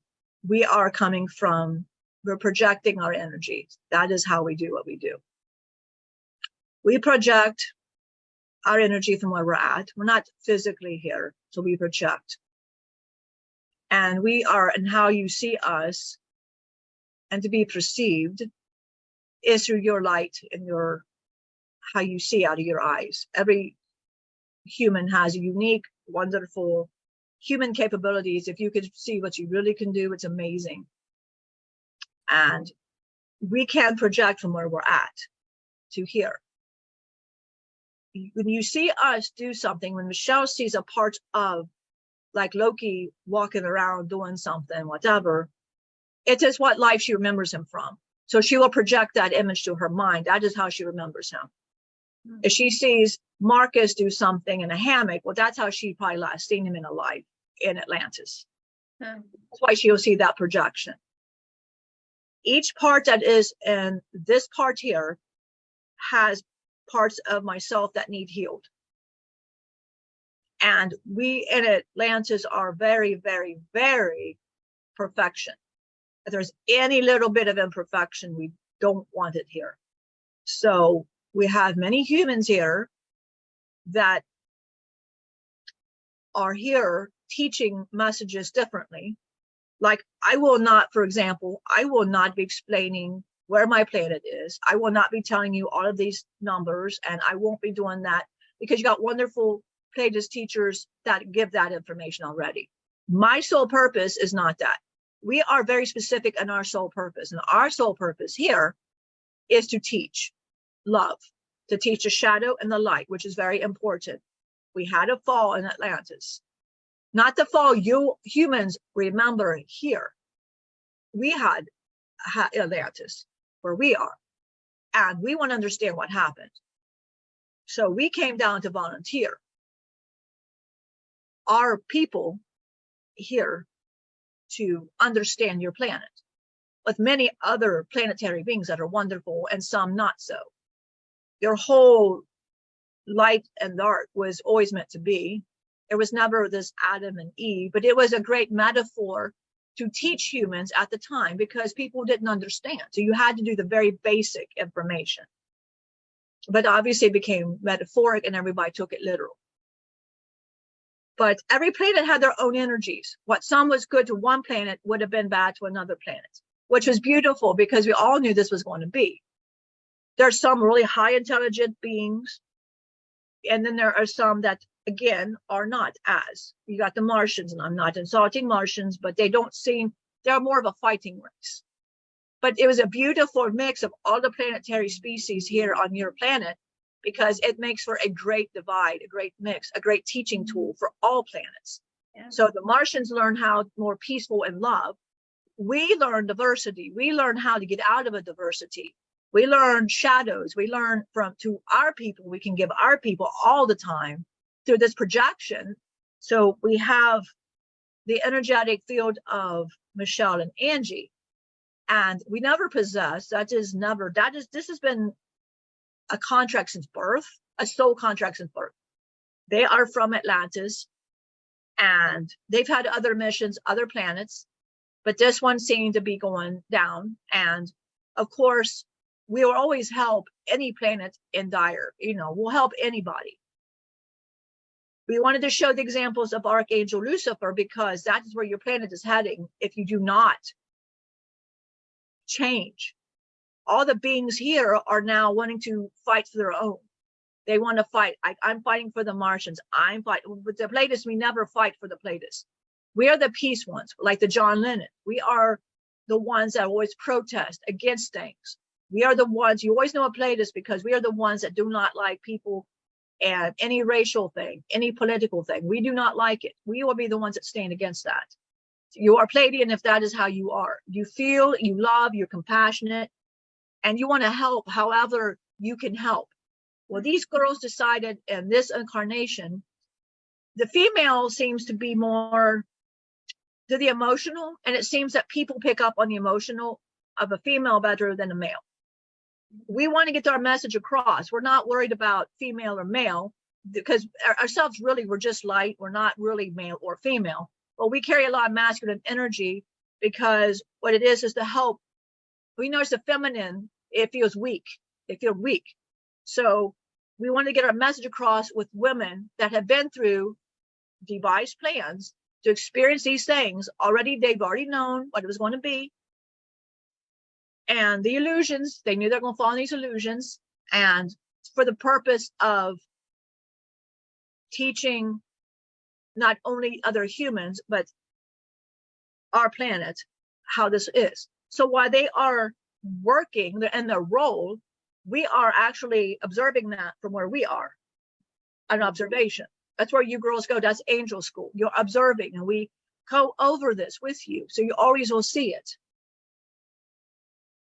we are coming from, we're projecting our energies. That is how we do what we do. We project our energy from where we're at. We're not physically here, so we project. And we are, and how you see us and to be perceived is through your light and your, how you see out of your eyes. Every human has a unique, wonderful human capabilities. If you could see what you really can do, it's amazing. And we can project from where we're at to here. When you see us do something, when Michelle sees a part of, like Loki walking around doing something, whatever, it is what life she remembers him from. So she will project that image to her mind. That is how she remembers him. Mm-hmm. If she sees Marcus do something in a hammock, well, that's how she probably last seen him in a life in Atlantis. Mm-hmm. That's why she'll see that projection. Each part that is in this part here has parts of myself that need healed. And we in Atlantis are very, very, very perfection. If there's any little bit of imperfection, we don't want it here. So we have many humans here that are here teaching messages differently. Like I will not, for example, I will not be explaining where my planet is. I will not be telling you all of these numbers, and I won't be doing that because you got wonderful Pleiades teachers that give that information already. My sole purpose is not that. We are very specific in our sole purpose, and our sole purpose here is to teach love, to teach the shadow and the light, which is very important. We had a fall in Atlantis. Not the fall you humans remember here. We had Atlantis, where we are, and we want to understand what happened. So we came down to volunteer our people here to understand your planet, with many other planetary beings that are wonderful and some not so. Your whole light and dark was always meant to be. There was never this Adam and Eve, but it was a great metaphor to teach humans at the time because people didn't understand. So you had to do the very basic information. But obviously it became metaphoric and everybody took it literal. But every planet had their own energies. What some was good to one planet would have been bad to another planet, which was beautiful because we all knew this was going to be. There's some really high intelligent beings, and then there are some that, again, are not as. You got the Martians, and I'm not insulting Martians, but they don't seem, they're more of a fighting race. But it was a beautiful mix of all the planetary species here on your planet, because it makes for a great divide, a great mix, a great teaching tool for all planets. Yeah. So the Martians learn how more peaceful and love. We learn diversity. We learn how to get out of a diversity. We learn shadows. We learn to our people. We can give our people all the time through this projection. So we have the energetic field of Michelle and Angie, and we never possess. This has been a contract since birth, a soul contract since birth. They are from Atlantis, and they've had other missions, other planets, but this one seemed to be going down. And of course, we will always help any planet in dire, we'll help anybody. We wanted to show the examples of Archangel Lucifer because that is where your planet is heading if you do not change. All the beings here are now wanting to fight for their own. They want to fight. I'm fighting for the Martians. I'm fighting with the Pleiades. We never fight for the Pleiades. We are the peace ones, like the John Lennon. We are the ones that always protest against things. We are the ones, you always know a Pleiades because we are the ones that do not like people and any racial thing, any political thing. We do not like it. We will be the ones that stand against that. You are Pleiadian if that is how you are. You feel, you love, you're compassionate, and you want to help however you can help. Well, these girls decided in this incarnation, the female seems to be more to the emotional, and it seems that people pick up on the emotional of a female better than a male. We want to get our message across. We're not worried about female or male because ourselves really, we're just light. We're not really male or female, but we carry a lot of masculine energy because what it is to help. We notice the feminine, it feels weak. They feel weak. So we want to get our message across with women that have been through devised plans to experience these things already. They've already known what it was going to be. And the illusions, they knew they're going to fall in these illusions. And for the purpose of teaching not only other humans, but our planet, how this is. So while they are working in their role, we are actually observing that from where we are, an observation. That's where you girls go. That's angel school. You're observing, and we go over this with you. So you always will see it.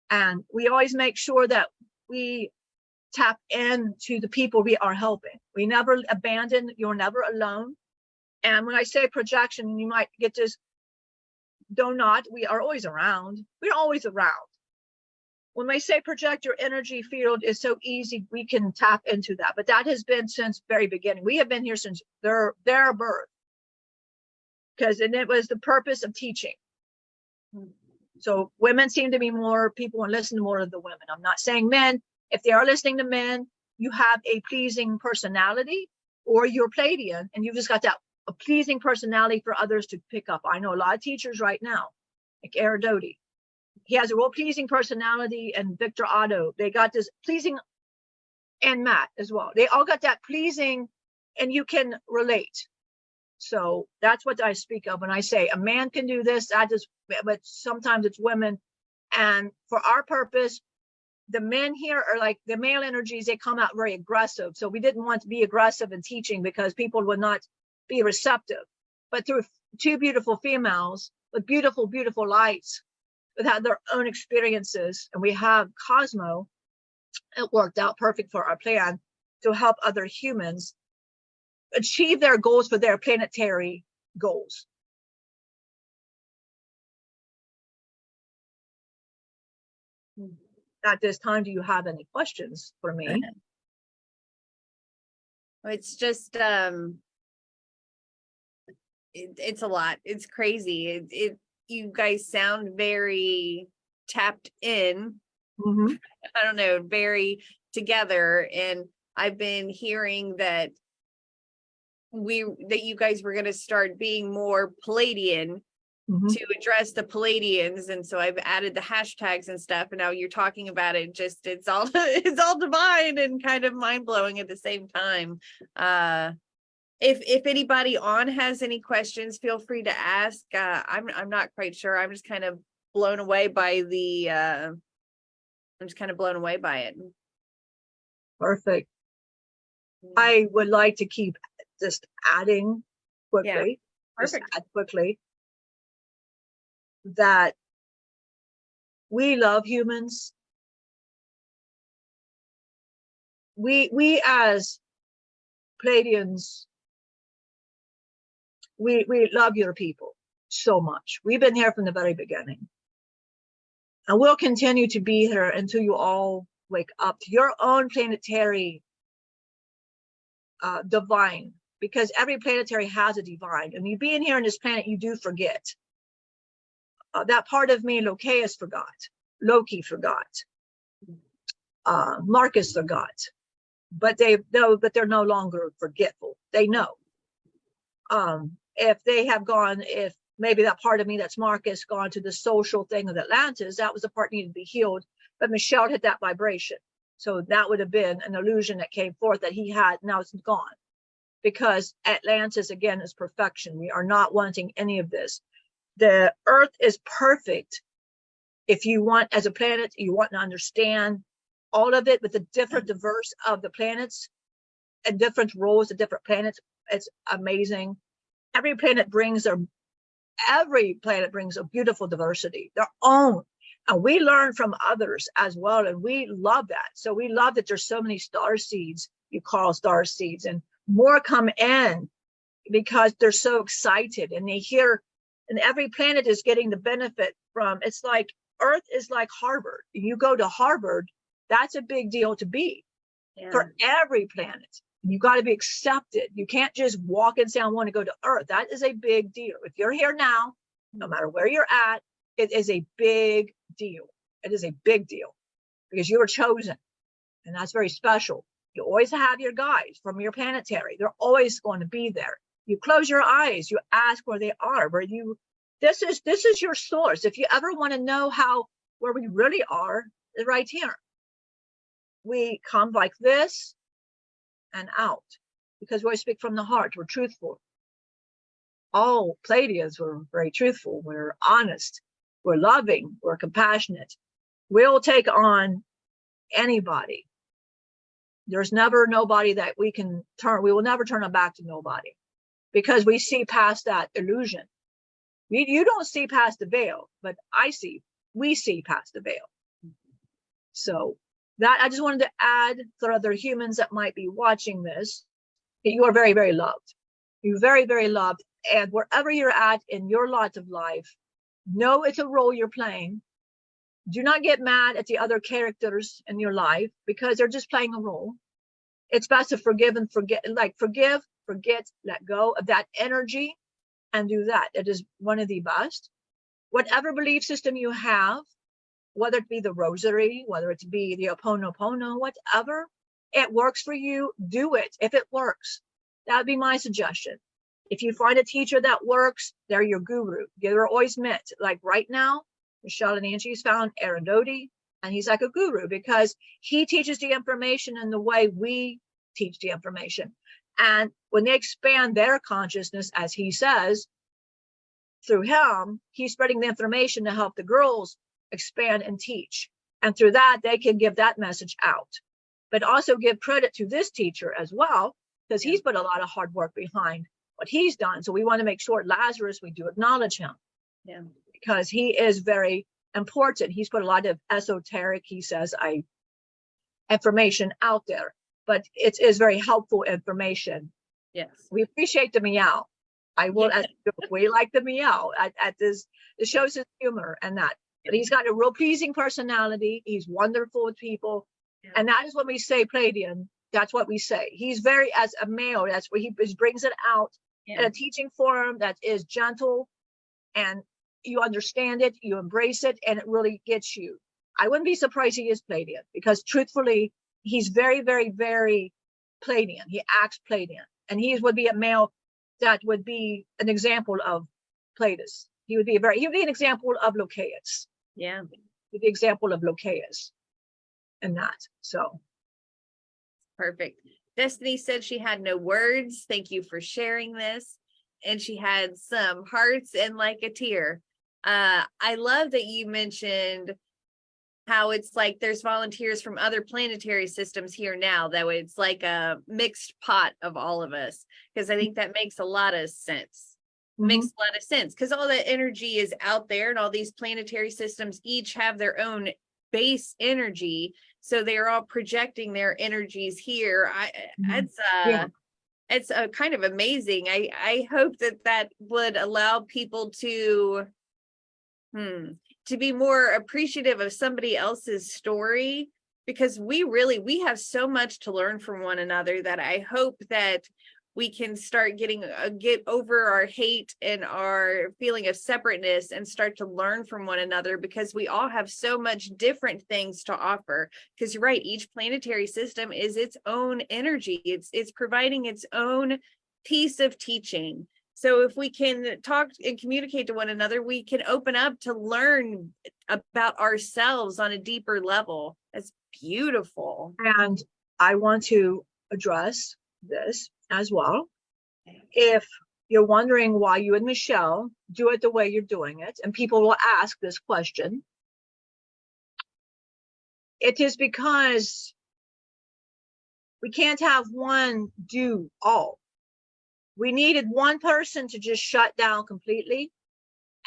And we always make sure that we tap into the people we are helping. We never abandon. You're never alone. And when I say projection, you might get this, we are always around. We're always around. When I say project, your energy field is so easy, we can tap into that. But that has been since very beginning. We have been here since their birth. And it was the purpose of teaching. So women seem to be more, people want to listen to more of the women. I'm not saying men. If they are listening to men, you have a pleasing personality or you're Pleiadian and you've just got that a pleasing personality for others to pick up. I know a lot of teachers right now, like Aridoti. He has a real pleasing personality, and Victor Otto, they got this pleasing, and Matt as well. They all got that pleasing, and you can relate. So that's what I speak of when I say a man can do this, but sometimes it's women. And for our purpose, the men here are like the male energies, they come out very aggressive. So we didn't want to be aggressive in teaching because people would not be receptive. But through two beautiful females with beautiful, beautiful lights that had their own experiences, and we have Cosmo, it worked out perfect for our plan to help other humans achieve their goals for their planetary goals. At this time, do you have any questions for me? It's just it's a lot. It's crazy. You guys sound very tapped in. Mm-hmm. I don't know, very together. And I've been hearing that you guys were going to start being more Palladian, Mm-hmm. to address the Palladians, and so I've added the hashtags and stuff, and now you're talking about it. Just it's all divine and kind of mind-blowing at the same time. If anybody on has any questions, feel free to ask. I'm not quite sure. I'm just kind of blown away by it. Perfect. I would like to keep just adding quickly. Yeah, perfect. Just add quickly that we love humans. We as Pleiadians, we love your people so much. We've been here from the very beginning, and we'll continue to be here until you all wake up to your own planetary divine, because every planetary has a divine, and you being here on this planet, you do forget. That part of me, Loki forgot. Marcus forgot. But they know, but they're no longer forgetful. They know. If they have gone, if maybe that part of me that's Marcus gone to the social thing of Atlantis, that was the part needed to be healed. But Michelle hit that vibration. So that would have been an illusion that came forth that he had. Now it's gone. Because Atlantis, again, is perfection. We are not wanting any of this. The earth is perfect. If you want, as a planet, you want to understand all of it with the different diverse of the planets and different roles of different planets. It's amazing. Every planet brings a beautiful diversity, their own. And we learn from others as well. And we love that. So we love that there's so many star seeds, you call star seeds, and more come in because they're so excited and they hear. And every planet is getting the benefit from, it's like Earth is like Harvard. You go to Harvard, that's a big deal to be for every planet. You got to be accepted. You can't just walk and say, I want to go to Earth. That is a big deal. If you're here now, no matter where you're at, it is a big deal. It is a big deal because you were chosen. And that's very special. You always have your guides from your planetary. They're always going to be there. You close your eyes, you ask where they are, this is your source. If you ever want to know where we really are, is right here. We come like this and out because we speak from the heart. We're truthful. All Pleiadians were very truthful. We're honest. We're loving. We're compassionate. We'll take on anybody. There's never nobody that we can turn. We will never turn our back to nobody. Because we see past that illusion. You don't see past the veil, but we see past the veil. So that I just wanted to add for other humans that might be watching this, that you are very, very loved. You're very, very loved. And wherever you're at in your lot of life, know it's a role you're playing. Do not get mad at the other characters in your life because they're just playing a role. It's best to forgive and forget, forgive, forget, let go of that energy and do that. It is one of the best. Whatever belief system you have, whether it be the rosary, whether it be the Ho'oponopono, whatever, it works for you, do it if it works. That would be my suggestion. If you find a teacher that works, they're your guru. They're always meant. Like right now, Michelle and Angie's found Aaron Doty, and he's like a guru because he teaches the information in the way we teach the information. And when they expand their consciousness, as he says, through him, he's spreading the information to help the girls expand and teach. And through that, they can give that message out. But also give credit to this teacher as well, because he's put a lot of hard work behind what he's done. So we want to make sure at Lazarus, we do acknowledge him. Yeah. Because he is very important. He's put a lot of esoteric, he says, information out there, but it is very helpful information. Yes. We appreciate the meow. I will, we like the meow at this, it shows his humor and that, but he's got a real pleasing personality. He's wonderful with people. Yeah. And that is when we say Pleiadian, that's what we say. He's very, as a male, that's where he brings it out in a teaching form that is gentle, and you understand it, you embrace it, and it really gets you. I wouldn't be surprised he is Pleiadian, because truthfully, he's very, very, very Pleiadian. He acts Pleiadian, and he would be a male that would be an example of Pleiades. He would be an example of Locaeus. Yeah. He'd be an example of Locaeus and that. So perfect. Destiny said she had no words. Thank you for sharing this. And she had some hearts and like a tear. I love that you mentioned how it's like there's volunteers from other planetary systems here now, that it's like a mixed pot of all of us, because I think that makes a lot of sense. Makes a lot of sense, because all that energy is out there, and all these planetary systems each have their own base energy, so they're all projecting their energies here. It's kind of amazing. I hope that would allow people to be more appreciative of somebody else's story, because we have so much to learn from one another, that I hope that we can start get over our hate and our feeling of separateness and start to learn from one another, because we all have so much different things to offer. Because you're right, each planetary system is its own energy. It's providing its own piece of teaching. So if we can talk and communicate to one another, we can open up to learn about ourselves on a deeper level. That's beautiful. And I want to address this as well. If you're wondering why you and Michelle do it the way you're doing it, and people will ask this question, it is because we can't have one do all. We needed one person to just shut down completely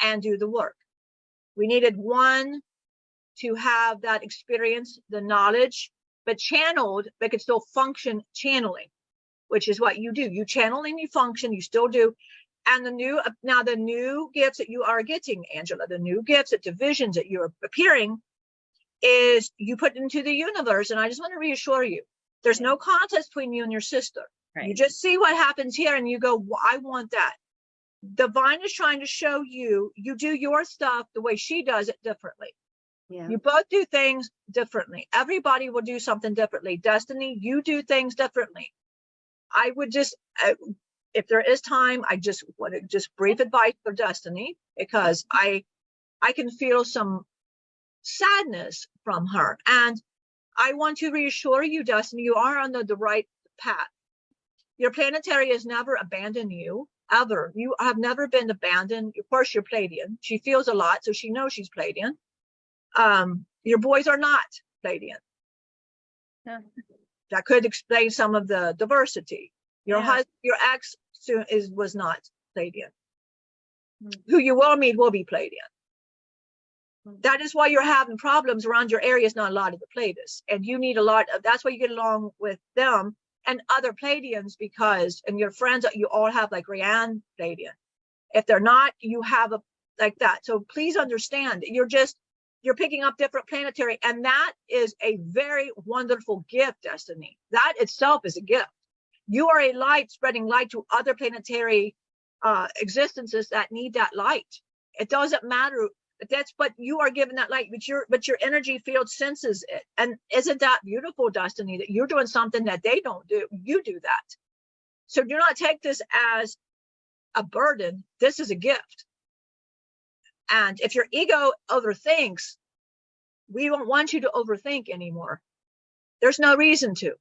and do the work. We needed one to have that experience, the knowledge, but channeled, but could still function channeling, which is what you do. You channel and you function, you still do. And the new gifts that you are getting, Angela, the new gifts, the visions that you're appearing, is you put into the universe. And I just want to reassure you, there's no contest between you and your sister. Right. You just see what happens here and you go, well, I want that. Divine is trying to show you, you do your stuff the way she does it differently. Yeah. You both do things differently. Everybody will do something differently. Destiny, you do things differently. I would just, if there is time, I just want to just brief advice for Destiny, because I can feel some sadness from her. And I want to reassure you, Destiny, you are on the right path. Your planetary has never abandoned you, ever. You have never been abandoned. Of course, you're Pleiadian. She feels a lot, so she knows she's Pleiadian. Your boys are not Pleiadian. Yeah. That could explain some of the diversity. Your ex was not Pleiadian. Who you will meet will be Pleiadian. That is why you're having problems around your area. Is not a lot of the Pleiades, and you need a lot of. That's why you get along with them and other Pleiadians, because, and your friends, you all have like Rianne Pleiadian. If they're not, you have a like that. So please understand, you're picking up different planetary, and that is a very wonderful gift, Destiny. That itself is a gift. You are a light spreading light to other planetary existences that need that light. It doesn't matter. But you are given that light, but your energy field senses it. And isn't that beautiful, Destiny, that you're doing something that they don't do? You do that. So do not take this as a burden. This is a gift. And if your ego overthinks, we don't want you to overthink anymore. There's no reason to.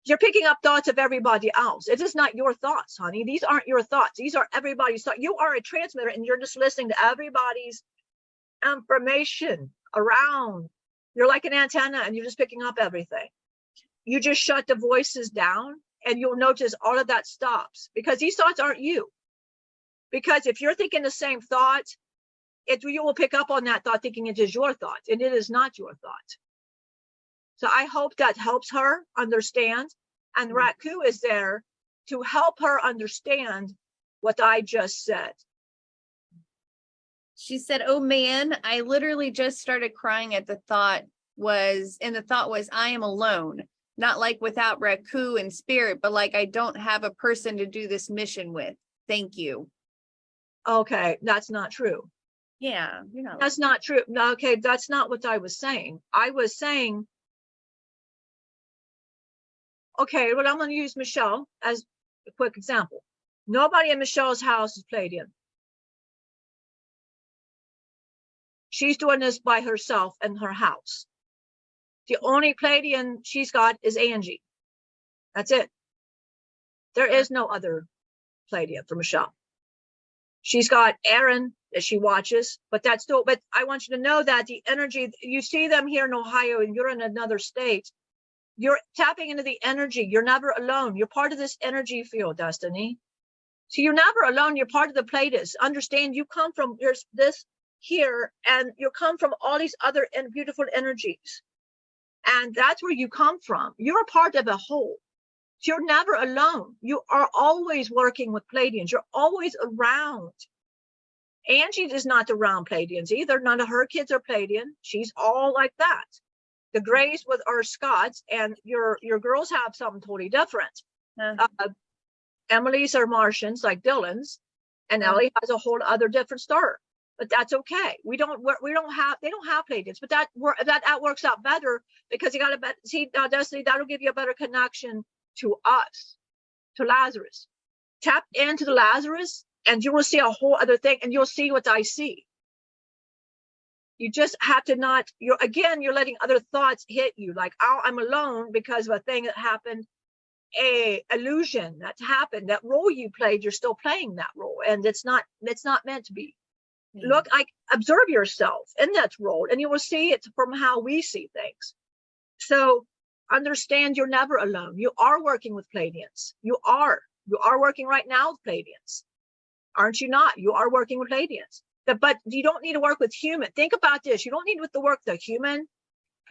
You're picking up thoughts of everybody else. It is not your thoughts, honey. These aren't your thoughts. These are everybody's thoughts. You are a transmitter, and you're just listening to everybody's information around. You're like an antenna, and you're just picking up everything. You just shut the voices down, and you'll notice all of that stops, because these thoughts aren't you. Because if you're thinking the same thought, you will pick up on that thought thinking it is your thought, and it is not your thought. So I hope that helps her understand. And Raku is there to help her understand what I just said. She said, oh man, I literally just started crying at the thought was, I am alone. Not like without Raku and spirit, but like I don't have a person to do this mission with. Thank you. Okay, that's not true. Yeah, you're not. That's not true. No, okay, that's not what I was saying. I was saying, okay, well, I'm going to use Michelle as a quick example. Nobody in Michelle's house is Pleiadian. She's doing this by herself in her house. The only Pleiadian she's got is Angie. That's it. There is no other Pleiadian for Michelle. She's got Aaron that she watches, but that's still, but I want you to know that the energy, you see them here in Ohio and you're in another state, you're tapping into the energy. You're never alone. You're part of this energy field, Destiny. So you're never alone. You're part of the Pleiades. Understand, you come from, there's this here, and you come from all these other beautiful energies. And that's where you come from. You're a part of a whole. So you're never alone. You are always working with Pleiadians. You're always around. Angie is not around Pleiadians either. None of her kids are Pleiadian. She's all like that. The Greys are Scots, and your girls have something totally different. Emily's are Martians, like Dylan's, and Ellie has a whole other different star. But that's okay. They don't have Pleiadians, but that works out better, because you got to see now, Destiny, that'll give you a better connection to us, to Lazarus. Tap into the Lazarus, and you will see a whole other thing, and you'll see what I see. You just have to not, you're letting other thoughts hit you, like, oh, I'm alone because of a thing that happened, a illusion that happened, that role you played, you're still playing that role, and it's not meant to be. Look, observe yourself in that role, and you will see it from how we see things. So understand, you're never alone. You are working with Pleiadians. You are working right now with Pleiadians. Aren't you not? You are working with Pleiadians. But you don't need to work with human. Think about this. You don't need to work the human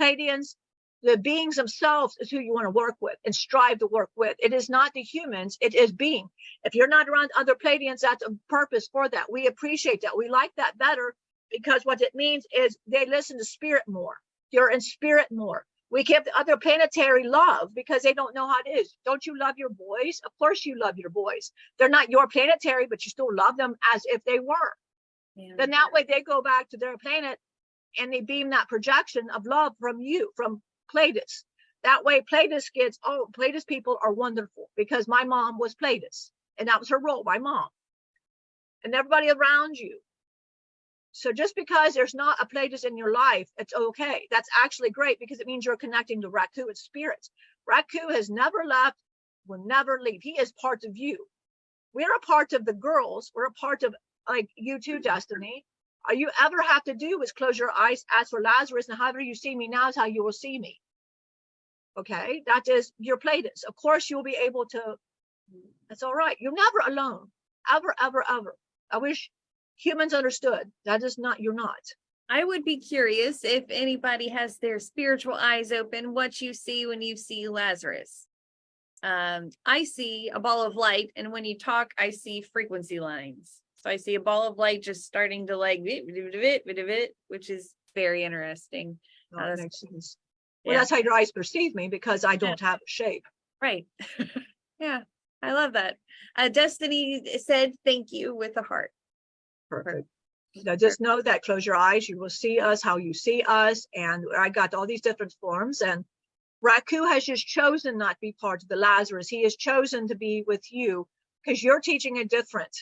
Pleiadians. The beings themselves is who you want to work with and strive to work with. It is not the humans. It is being. If you're not around other Pleiadians, that's a purpose for that. We appreciate that. We like that better, because what it means is they listen to spirit more. You're in spirit more. We give the other planetary love because they don't know how it is. Don't you love your boys? Of course you love your boys. They're not your planetary, but you still love them as if they were. Yeah. Then that way they go back to their planet and they beam that projection of love from you, from Pleiades. That way Pleiades gets, oh, Pleiades people are wonderful, because my mom was Pleiades, and that was her role, my mom, and everybody around you. So just because there's not a Pleiades in your life, it's okay. That's actually great, because it means you're connecting to Raku and spirits. Raku has never left, will never leave. He is part of you. We're a part of the girls. We're a part of, like, you too, Destiny. All you ever have to do is close your eyes, ask for Lazarus, and however you see me now is how you will see me. Okay, that is your Pleiades. Of course, you'll be able to. That's all right. You're never alone, ever, ever, ever. I wish humans understood. That is not. You're not. I would be curious if anybody has their spiritual eyes open, what you see when you see Lazarus. I see a ball of light, and when you talk, I see frequency lines. So I see a ball of light just starting to, like, which is very interesting. That makes sense. Well, that's how your eyes perceive me, because I don't have a shape. Right. Yeah, I love that. Destiny said thank you with a heart. Perfect. Now just know that, close your eyes, you will see us how you see us. And I got all these different forms, and Raku has just chosen not to be part of the Lazarus. He has chosen to be with you because you're teaching it different.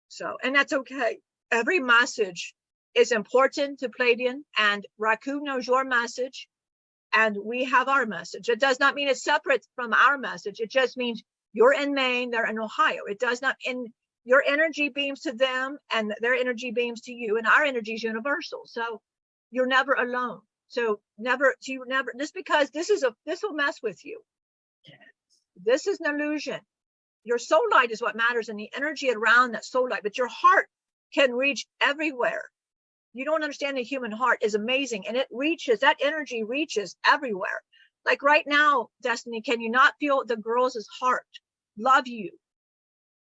So, and that's okay. Every message is important to Pleiadian, and Raku knows your message, and we have our message. It does not mean it's separate from our message. It just means you're in Maine, they're in Ohio. It does not, in your energy beams to them and their energy beams to you, and our energy is universal. So you're never alone. So you never, just because this will mess with you. This is an illusion. Your soul light is what matters, and the energy around that soul light, but your heart can reach everywhere. You don't understand, the human heart is amazing, and it reaches, that energy reaches everywhere. Like right now, Destiny, can you not feel the girls' heart love you?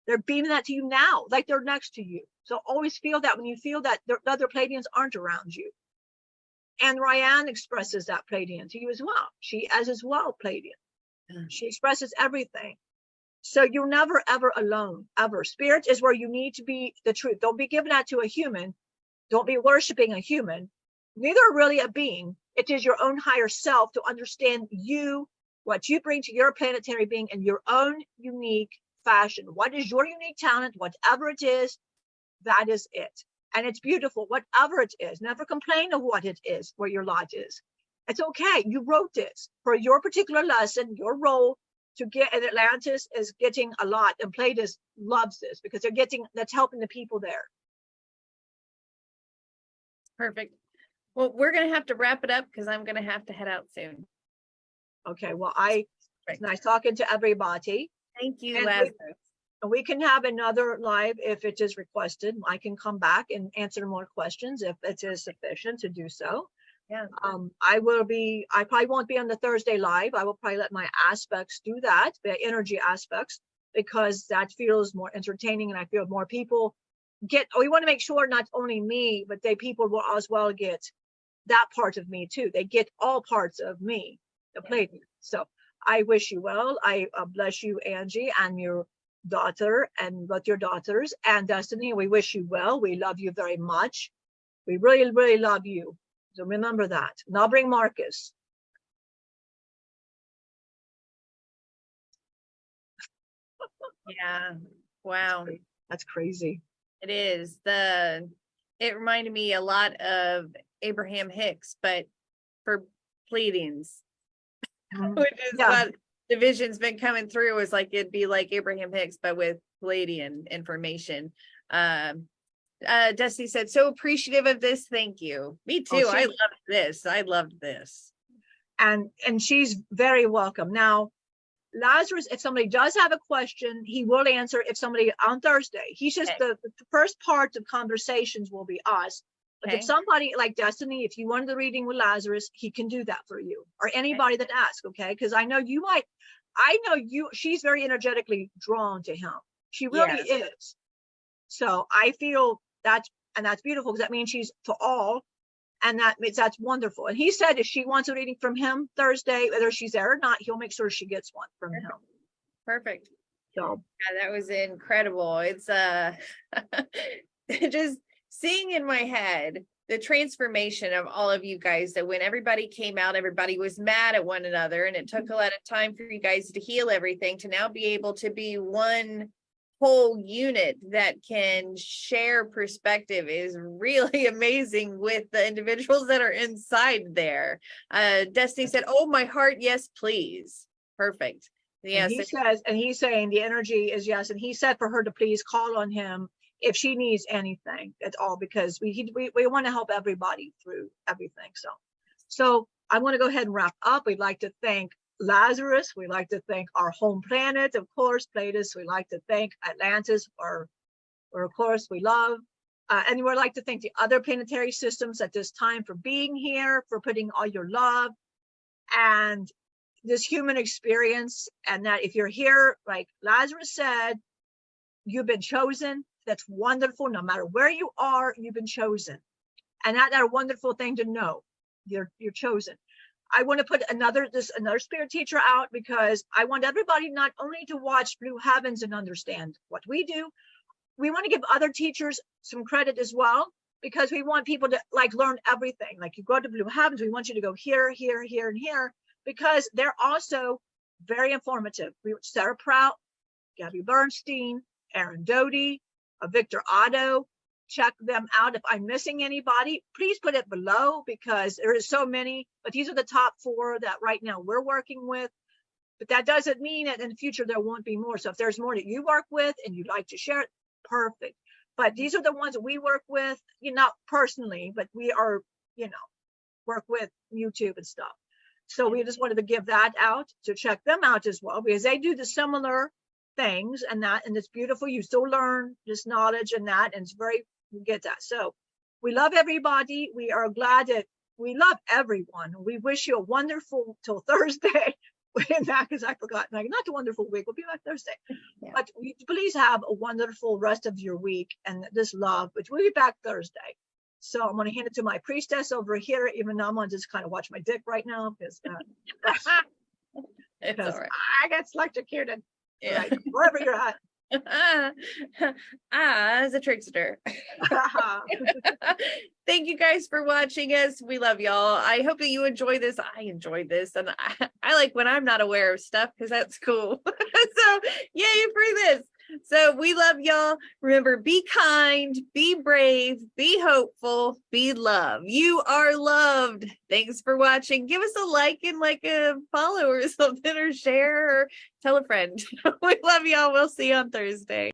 They're beaming that to you now, like they're next to you. So always feel that when you feel that the other Pleiadians aren't around you. And Ryan expresses that Pleiadian to you as well. She as well Pleiadian. She expresses everything. So you're never, ever alone, ever. Spirit is where you need to be, the truth. Don't be giving that to a human. Don't be worshiping a human. Neither really a being. It is your own higher self to understand you, what you bring to your planetary being in your own unique fashion. What is your unique talent? Whatever it is, that is it. And it's beautiful, whatever it is. Never complain of what it is, where your lot is. It's okay. You wrote this for your particular lesson, your role to get, and Atlantis is getting a lot, and Pleiades loves this because they're getting, that's helping the people there. Perfect. Well, we're going to have to wrap it up because I'm going to have to head out soon. Okay. Well, it's nice talking to everybody. Thank you, and Lazarus. we can have another live if it is requested. I can come back and answer more questions if it is sufficient to do so. Yeah. I probably won't be on the Thursday live. I will probably let my aspects do that, the energy aspects, because that feels more entertaining, and I feel more people we want to make sure not only me, but people will as well get that part of me too. They get all parts of me, the Pleiadian. So I wish you well. I bless you, Angie, and your daughter, and both your daughters, and Destiny. We wish you well. We love you very much. We really, really love you. So remember that. And I'll bring Marcus. Yeah. Wow. That's crazy. It is. It reminded me a lot of Abraham Hicks, but for Pleiadians, which is what the vision's been coming through, is like it'd be like Abraham Hicks, but with Pleiadian information. Dusty said, so appreciative of this. Thank you. Me too. I loved this. I loved this. And she's very welcome. Now, Lazarus, if somebody does have a question, he will answer if somebody on Thursday. He's just the first part of conversations will be us. But if somebody like Destiny, if you wanted the reading with Lazarus, he can do that for you, or anybody that asks. Okay. Because I know she's very energetically drawn to him. She really is. So I feel that's beautiful, because that means she's to all. And that's wonderful. And he said if she wants a reading from him Thursday, whether she's there or not, he'll make sure she gets one from him. Perfect. So yeah, that was incredible. It's just seeing in my head the transformation of all of you guys, that when everybody came out, everybody was mad at one another, and it took a lot of time for you guys to heal everything, to now be able to be one whole unit that can share perspective is really amazing with the individuals that are inside there. Destiny said, oh, my heart, yes, please. Perfect. Yes. And he's saying the energy is yes. And he said for her to please call on him if she needs anything at all, because we want to help everybody through everything. So I want to go ahead and wrap up. We'd like to thank Lazarus. We like to thank our home planet, of course, Pleiades. We like to thank Atlantis, or of course we love. And we'd like to thank the other planetary systems at this time for being here, for putting all your love and this human experience. And that if you're here, like Lazarus said, you've been chosen. That's wonderful. No matter where you are, you've been chosen. And that's a wonderful thing to know. You're chosen. I want to put another spirit teacher out, because I want everybody not only to watch Blue Heavens and understand what we do, we want to give other teachers some credit as well, because we want people to learn everything. Like you go to Blue Heavens, we want you to go here, here, here, and here, because they're also very informative. Sarah Prout, Gabby Bernstein, Aaron Doty, Victor Otto. Check them out. If I'm missing anybody, please put it below, because there is so many, but these are the top 4 that right now we're working with. But that doesn't mean that in the future there won't be more. So if there's more that you work with and you'd like to share it, perfect. But these are the ones that we work with, not personally, but we are, work with YouTube and stuff. So we just wanted to give that out, to check them out as well, because they do the similar things and it's beautiful. You still learn this knowledge and that, and it's very, you get that. So we love everybody. We are glad that we love everyone. We wish you a wonderful till Thursday. Because I forgot, not a wonderful week. We'll be back Thursday. Yeah. But please have a wonderful rest of your week and this love. But we'll be back Thursday. So I'm going to hand it to my priestess over here, even though I'm going to just kind of watch my dick right now because it's all right. I got electrocuted. Yeah. Right, wherever you're at. As a trickster. Thank you guys for watching us. We love y'all. I hope that you enjoy this. I enjoyed this, and I like when I'm not aware of stuff because that's cool. So yay for this. So we love y'all. Remember, be kind, be brave, be hopeful, be love. You are loved. Thanks for watching. Give us a like and a follow or something, or share, or tell a friend. We love y'all. We'll see you on Thursday.